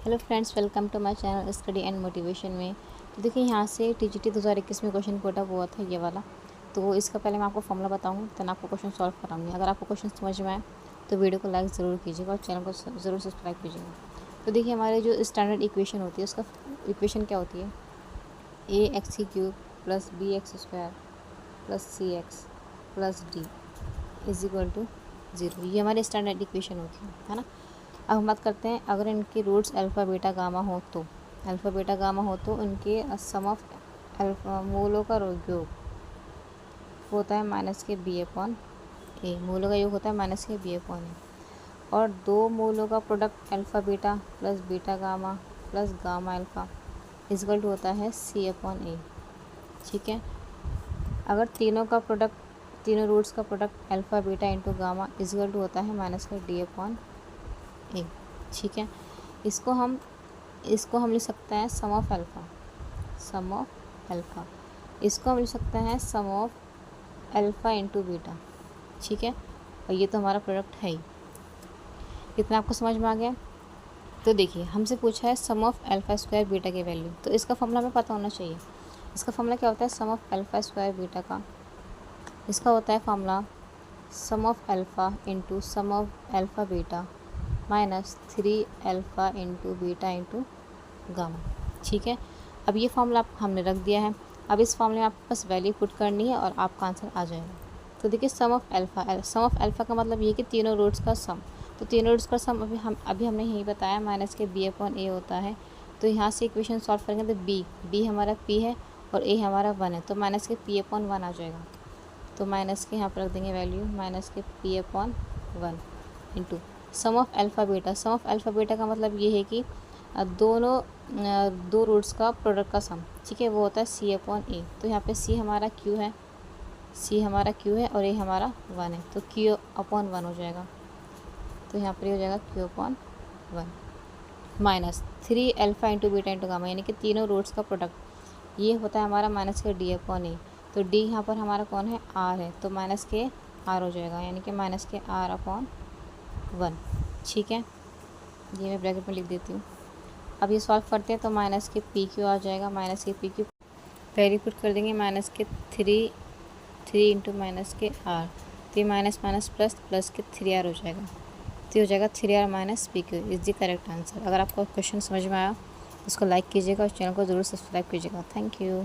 Hello friends, welcome to my channel study and motivation में। तो देखिए, यहाँ से टीजीटी 2021 में क्वेश्चन पुट अप हुआ था ये वाला। तो इसका पहले मैं आपको फॉर्मूला बताऊँगी, देन आपको क्वेश्चन सॉल्व कराऊंगी। अगर आपको क्वेश्चन समझ में आए तो वीडियो को लाइक ज़रूर कीजिएगा और चैनल को ज़रूर सब्सक्राइब कीजिएगा। तो देखिए, हमारे जो स्टैंडर्ड इक्वेशन होती है उसका इक्वेशन क्या होती है, ax³ + bx² + cx + d = 0। ये हमारी स्टैंडर्ड इक्वेशन होती है ना। अब हम बात करते हैं, अगर इनके रूट्स अल्फ़ा बीटा गामा हो तो इनके सम ऑफ अल्फ़ा मूलों का योग होता है -b/a। मूलों का योग होता है -b/a। और दो मूलों का product alpha beta plus beta gamma plus gamma alpha equal to होता है c/a। ठीक है। अगर तीनों रूट्स का product alpha beta into gamma equal to होता है -d/a। ठीक है। इसको हम लिख सकते हैं सम ऑफ अल्फ़ा। इसको हम लिख सकते हैं सम ऑफ अल्फ़ा इंटू बीटा। ठीक है। और ये तो हमारा प्रोडक्ट है ही। इतना आपको समझ में आ गया। तो देखिए, हमसे पूछा है sum of alpha square beta की वैल्यू, तो इसका फॉर्मूला हमें पता होना चाहिए। इसका फॉर्मूला क्या होता है, sum of alpha square beta का इसका होता है formula sum of alpha into sum of alpha beta -3 alpha into beta into gamma. ठीक है। अब ये फॉर्मूला हमने रख दिया है। अब इस फॉर्मूले में आपके पास वैल्यू पुट करनी है और आपका आंसर आ जाएगा। तो देखिए, सम ऑफ अल्फ़ा का मतलब ये कि तीनों रूट्स का सम। तो तीनों रूट्स का सम अभी हमने यही बताया -b/a होता है। तो यहाँ से इक्वेशन सॉल्व करेंगे तो b हमारा p है और a हमारा 1 है, तो -p/1 आ जाएगा। तो माइनस के यहाँ पर रख देंगे value -p/1 into sum of alpha beta का मतलब ये है कि दो रूट्स का प्रोडक्ट का सम। ठीक है, वो होता है c/a। तो यहाँ पे c हमारा q है और a हमारा 1 है, तो q/1 हो जाएगा। तो यहाँ पर हो जाएगा q/1 -3 alpha into beta into gamma, यानी कि तीनों रूट्स का प्रोडक्ट ये होता है हमारा -d/a। तो d यहाँ पर हमारा कौन है, r है, तो -r हो जाएगा, यानी कि -r/1। ठीक है, ये मैं ब्रैकेट में लिख देती हूँ। अब ये सॉल्व करते हैं तो -p/q आ जाएगा। -p/q वैल्यू पुट कर देंगे -3 इंटू -r। तो ये माइनस प्लस के 3r हो जाएगा। तो हो जाएगा 3r - pq is the correct answer. अगर आपको क्वेश्चन समझ में आया इसको लाइक कीजिएगा और चैनल को ज़रूर सब्सक्राइब कीजिएगा। Thank you.